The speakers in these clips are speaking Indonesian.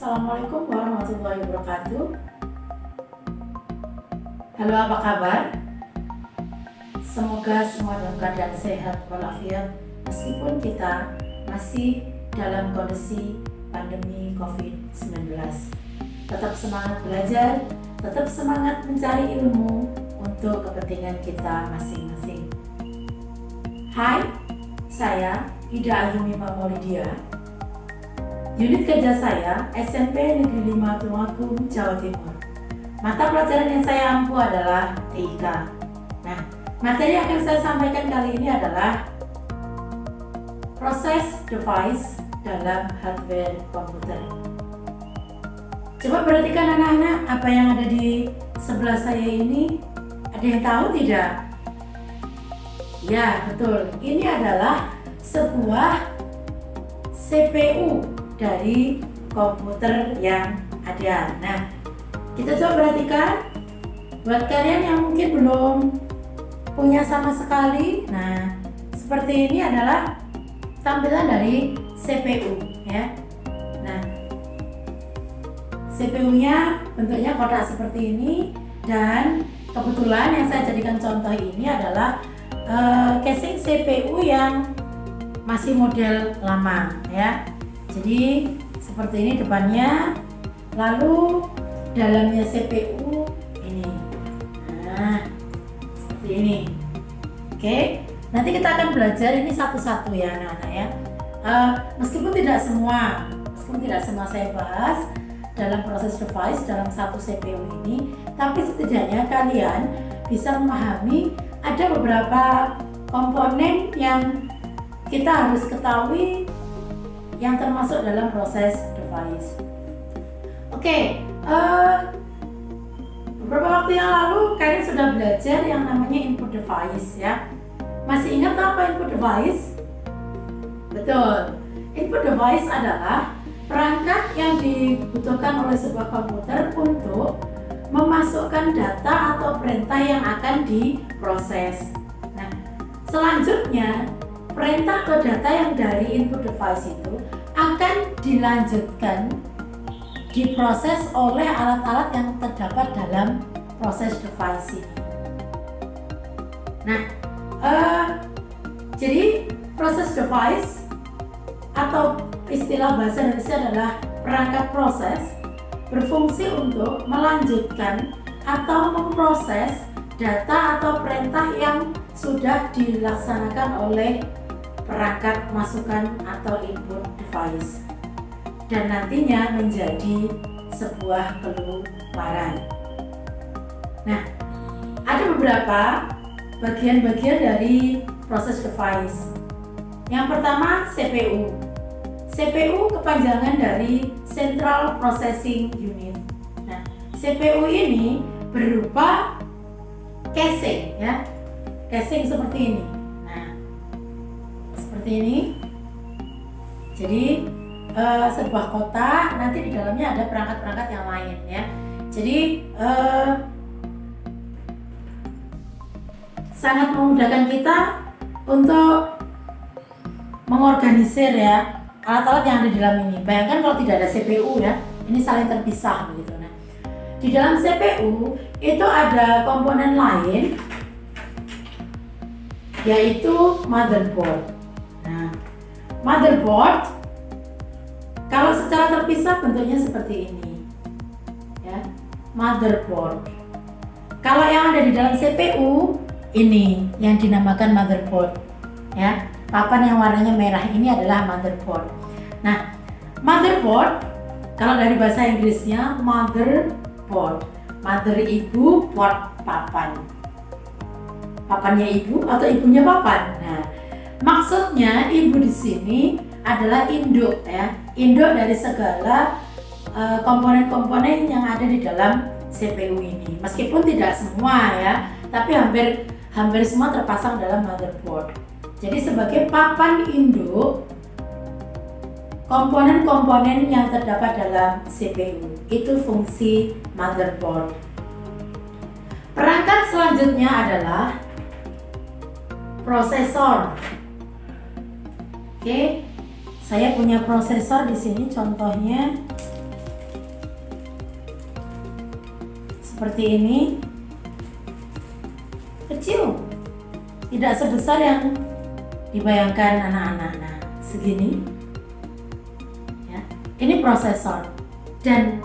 Assalamualaikum warahmatullahi wabarakatuh. Halo, apa kabar? Semoga semua dalam keadaan sehat walafiat meskipun kita masih dalam kondisi pandemi COVID-19. Tetap semangat belajar, tetap semangat mencari ilmu untuk kepentingan kita masing-masing. Hai, saya Ida Ayumima Maulidia. Unit kerja saya SMP Negeri 5 Tulungagung, Jawa Timur. Mata pelajaran yang saya ampu adalah TIK. Nah, materi yang akan saya sampaikan kali ini adalah proses device dalam hardware komputer. Coba perhatikan anak-anak, apa yang ada di sebelah saya ini. Ada yang tahu tidak? Ya, betul. Ini adalah sebuah CPU dari komputer yang ada. Nah, kita coba perhatikan. Buat kalian yang mungkin belum punya sama sekali, nah seperti ini adalah tampilan dari CPU ya. Nah, CPU-nya bentuknya kotak seperti ini, dan kebetulan yang saya jadikan contoh ini adalah casing CPU yang masih model lama ya. Jadi seperti ini depannya, lalu dalamnya CPU ini. Nah, seperti ini. Oke, nanti kita akan belajar ini satu-satu ya anak-anak ya. Meskipun tidak semua saya bahas dalam proses device dalam satu CPU ini, tapi setidaknya kalian bisa memahami ada beberapa komponen yang kita harus ketahui yang termasuk dalam proses device. Oke, beberapa waktu yang lalu kalian sudah belajar yang namanya input device ya. Masih ingat apa input device? Betul. Input device adalah perangkat yang dibutuhkan oleh sebuah komputer untuk memasukkan data atau perintah yang akan diproses. Nah, selanjutnya perintah atau data yang dari input device itu akan dilanjutkan diproses oleh alat-alat yang terdapat dalam proses device ini. Nah, jadi proses device atau istilah bahasa Indonesia adalah perangkat proses berfungsi untuk melanjutkan atau memproses data atau perintah yang sudah dilaksanakan oleh perangkat masukan atau input device dan nantinya menjadi sebuah keluaran. Nah, ada beberapa bagian-bagian dari proses device. Yang pertama CPU. CPU kepanjangan dari Central Processing Unit. Nah, CPU ini berupa casing ya. Casing seperti ini. Nah, seperti ini. Jadi sebuah kotak, nanti di dalamnya ada perangkat-perangkat yang lain ya. Jadi sangat memudahkan kita untuk mengorganisir ya alat-alat yang ada di dalam ini. Bayangkan kalau tidak ada CPU ya, ini saling terpisah begitu. Nah, di dalam CPU itu ada komponen lain, yaitu motherboard. Nah, motherboard kalau secara terpisah bentuknya seperti ini ya, motherboard. Kalau yang ada di dalam CPU ini yang dinamakan motherboard ya, papan yang warnanya merah ini adalah motherboard. Nah, motherboard kalau dari bahasa Inggrisnya motherboard, mother ibu, board papan. Papannya ibu atau ibunya papan. Nah, maksudnya ibu di sini adalah induk ya, induk dari segala komponen-komponen yang ada di dalam CPU ini. Meskipun tidak semua ya, tapi hampir semua terpasang dalam motherboard. Jadi sebagai papan induk komponen-komponen yang terdapat dalam CPU, itu fungsi motherboard. Perangkat selanjutnya adalah prosesor. Oke, saya punya prosesor di sini contohnya. seperti ini, kecil, tidak sebesar yang dibayangkan anak-anak. Nah, segini ya. Ini prosesor, dan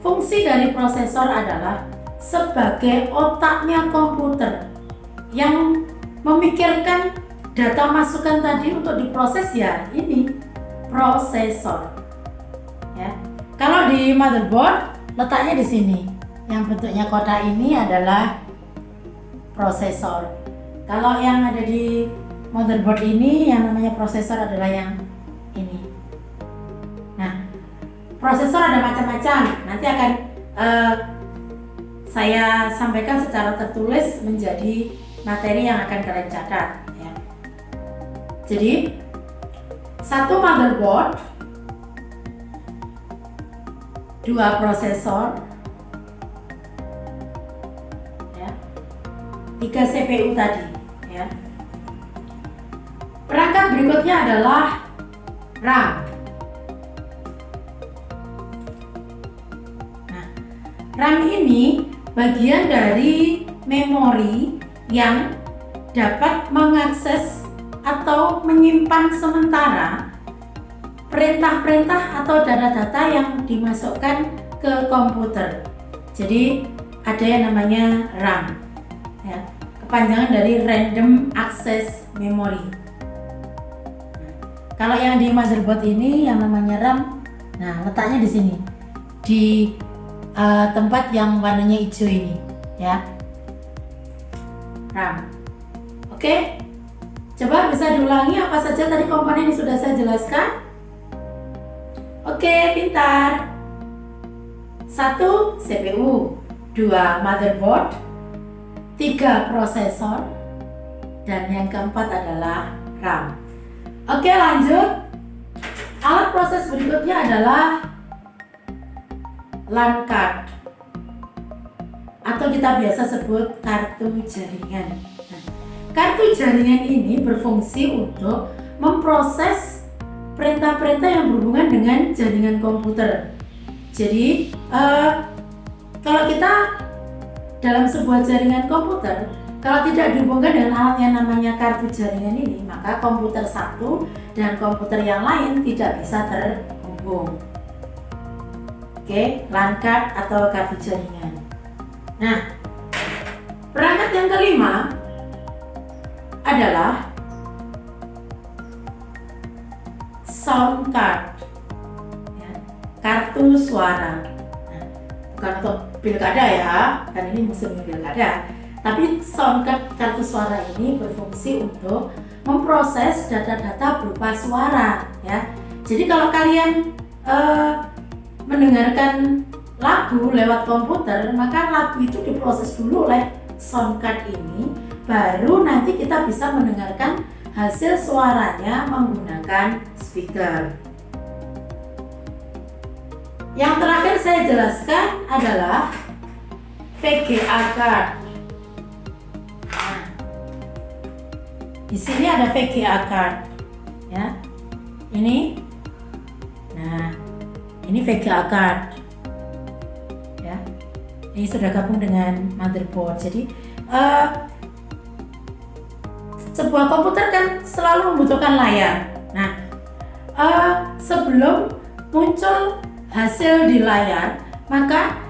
fungsi dari prosesor adalah sebagai otaknya komputer yang memikirkan data masukan tadi untuk diproses. Ya, ini prosesor ya. Kalau di motherboard letaknya di sini, yang bentuknya kotak ini adalah prosesor. Kalau yang ada di motherboard ini yang namanya prosesor adalah yang ini. Nah, prosesor ada macam-macam. Nanti akan saya sampaikan secara tertulis menjadi materi yang akan kalian catat ya. Jadi, satu motherboard, dua prosesor, ya, 3 CPU tadi ya. Perangkat berikutnya adalah RAM. Nah, RAM ini bagian dari memori yang dapat mengakses atau menyimpan sementara perintah-perintah atau data-data yang dimasukkan ke komputer. Jadi ada yang namanya RAM ya, kepanjangan dari Random Access Memory. Kalau yang di motherboard ini yang namanya RAM, nah letaknya di sini, di tempat yang warnanya hijau ini ya, RAM. Oke, coba bisa diulangi apa saja tadi komponen yang sudah saya jelaskan. Oke, pintar. 1 CPU, 2 motherboard, 3 prosesor, dan yang keempat adalah RAM. Oke, lanjut. Alat proses berikutnya adalah LAN card, atau kita biasa sebut kartu jaringan. Nah, kartu jaringan ini berfungsi untuk memproses perintah-perintah yang berhubungan dengan jaringan komputer. Jadi, kalau kita dalam sebuah jaringan komputer, kalau tidak dihubungkan dengan alat yang namanya kartu jaringan ini, maka komputer satu dan komputer yang lain tidak bisa terhubung. Oke, LAN card atau kartu jaringan. Nah, perangkat yang kelima adalah sound card ya, kartu suara. Nah, bukan untuk pilkada ya, kan ini musim pilkada. Tapi sound card kartu suara ini berfungsi untuk memproses data-data berupa suara ya. Jadi kalau kalian mendengarkan lagu lewat komputer, maka lagu itu diproses dulu oleh sound card ini, baru nanti kita bisa mendengarkan hasil suaranya menggunakan speaker. Yang terakhir saya jelaskan adalah VGA card. Nah, di sini ada VGA card, ya. Ini, nah, ini VGA card, ya. Ini sudah gabung dengan motherboard. Jadi sebuah komputer kan selalu membutuhkan layar. Nah, sebelum muncul hasil di layar, maka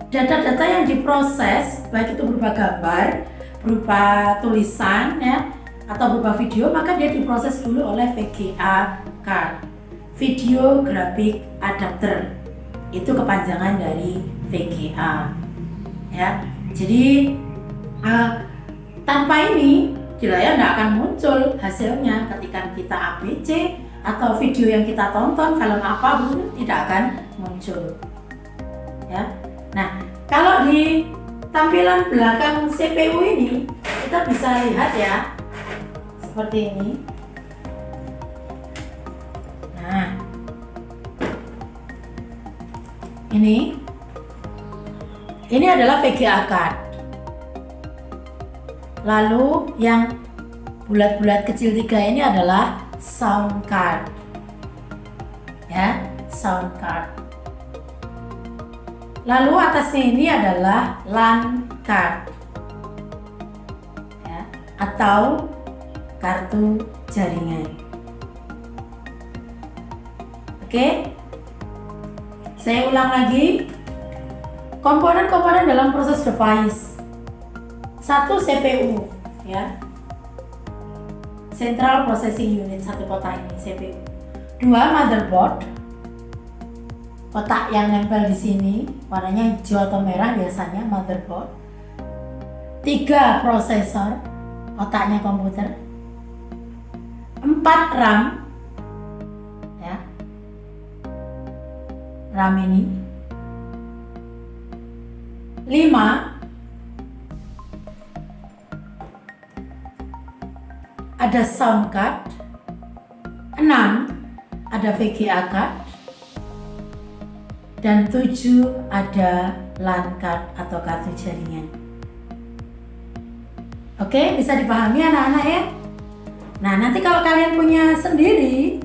data-data yang diproses, baik itu berupa gambar, berupa tulisan, ya, atau berupa video, maka dia diproses dulu oleh VGA card, Video Graphic Adapter. Itu kepanjangan dari VGA, ya. Jadi tanpa ini di layar tidak akan muncul hasilnya. Ketika kita ABC atau video yang kita tonton, film apa pun tidak akan muncul, ya. Nah, kalau di tampilan belakang CPU ini kita bisa lihat ya, seperti ini. Nah, ini adalah VGA card. Lalu yang bulat-bulat kecil 3 ini adalah sound card, ya, sound card. Lalu atasnya ini adalah LAN card ya, atau kartu jaringan. Oke, saya ulang lagi. Komponen-komponen dalam proses device. 1 CPU ya, Central Processing Unit, satu kotak ini CPU. 2 motherboard, kotak yang nempel di sini warnanya hijau atau merah biasanya motherboard. 3 prosesor, kotaknya komputer. 4 RAM ya, RAM ini. 5 ada sound card. 6 ada VGA card. Dan 7 ada LAN card atau kartu jaringan. Oke, bisa dipahami anak-anak ya? Nah, nanti kalau kalian punya sendiri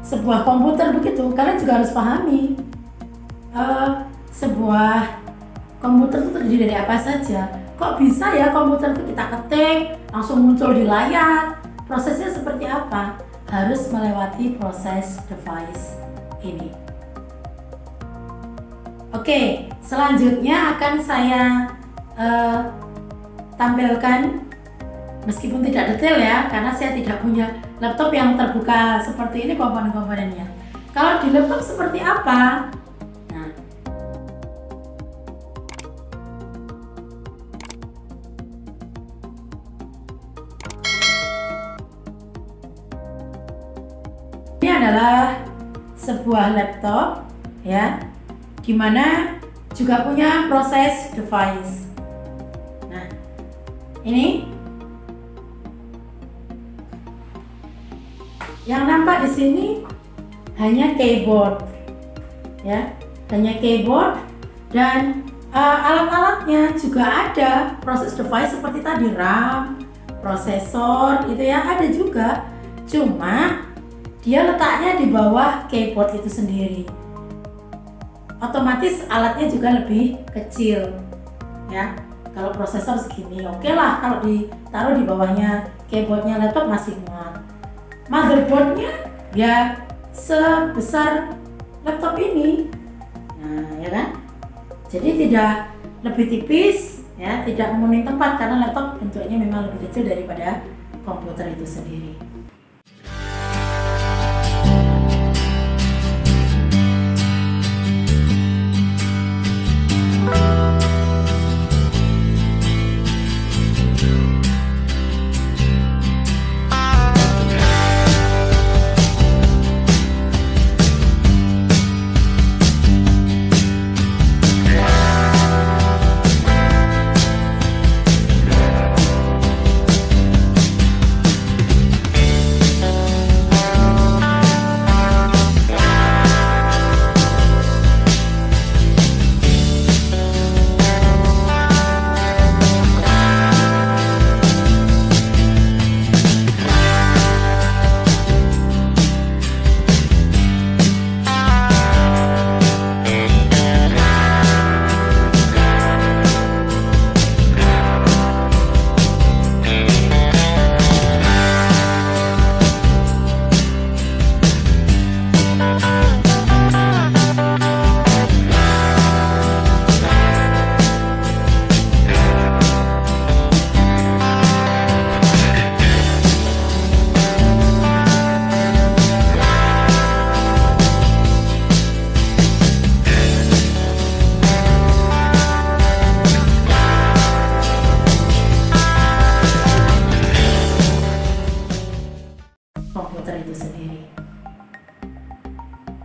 sebuah komputer begitu, kalian juga harus pahami sebuah komputer itu terdiri dari apa saja. Kok bisa ya komputer itu kita ketik langsung muncul di layar? Prosesnya seperti apa? Harus melewati proses device ini. Oke, selanjutnya akan saya tampilkan, meskipun tidak detail ya, karena saya tidak punya laptop yang terbuka seperti ini komponen-komponennya. Kalau di laptop seperti apa? Nah, ini adalah sebuah laptop ya, dimana juga punya proses device. Nah, ini yang nampak di sini hanya keyboard ya, hanya keyboard, dan alat-alatnya juga ada proses device seperti tadi RAM, prosesor itu ya ada juga, cuma dia letaknya di bawah keyboard itu sendiri. Otomatis alatnya juga lebih kecil ya. Kalau prosesor segini oke lah, kalau ditaruh di bawahnya keyboardnya laptop masih muat. Motherboardnya ya sebesar laptop ini, nah ya kan, jadi tidak lebih tipis ya, tidak memenuhi tempat karena laptop bentuknya memang lebih kecil daripada komputer itu sendiri.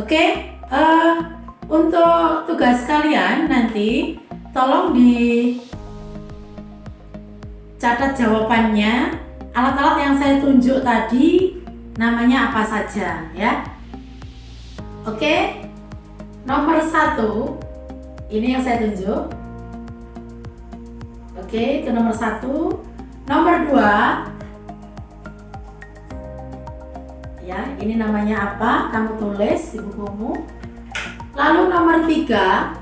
Oke, untuk tugas kalian nanti tolong dicatat jawabannya. Alat-alat yang saya tunjuk tadi namanya apa saja ya. Oke, nomor 1 ini yang saya tunjuk. Oke, itu nomor 1. Nomor 2 ya, ini namanya apa? Kamu tulis di bukumu. Lalu nomor 3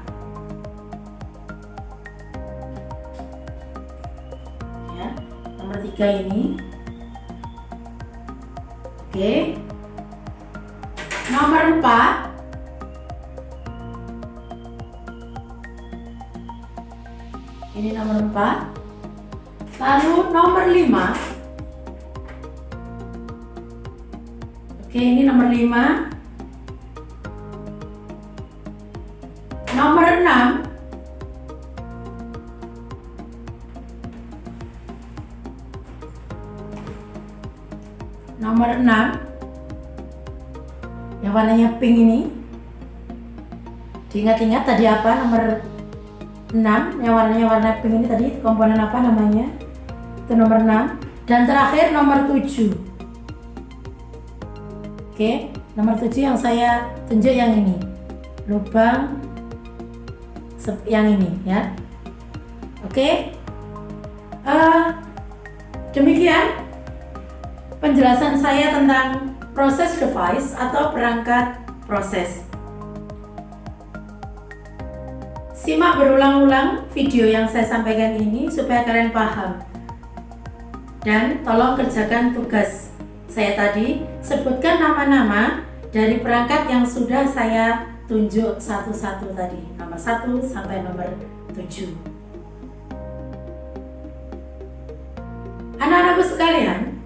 Nomor 3 ini. Oke. Nomor 4. Ini nomor 4. Lalu nomor 5. Oke, ini nomor 5. Nomor 6. Nomor 6. Yang warnanya pink ini. Diingat-ingat tadi apa nomor 6, yang warnanya warna pink ini tadi komponen apa namanya? Itu nomor 6. Dan terakhir nomor 7. Oke, nomor 7 yang saya tunjuk yang ini. Lubang yang ini ya. Oke. Demikian penjelasan saya tentang proses device atau perangkat proses. Simak berulang-ulang video yang saya sampaikan ini supaya kalian paham. Dan tolong kerjakan tugas saya tadi, sebutkan nama-nama dari perangkat yang sudah saya tunjuk satu-satu tadi, nomor 1 sampai nomor 7. Anak-anakku sekalian,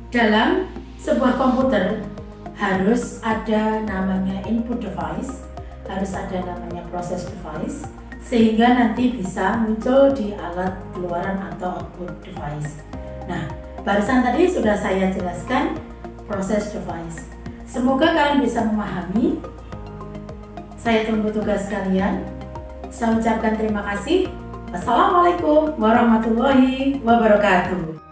dalam sebuah komputer harus ada namanya input device, harus ada namanya proses device, sehingga nanti bisa muncul di alat keluaran atau output device. Nah, barusan tadi sudah saya jelaskan proses device. Semoga kalian bisa memahami. Saya tunggu tugas kalian. Saya ucapkan terima kasih. Wassalamualaikum warahmatullahi wabarakatuh.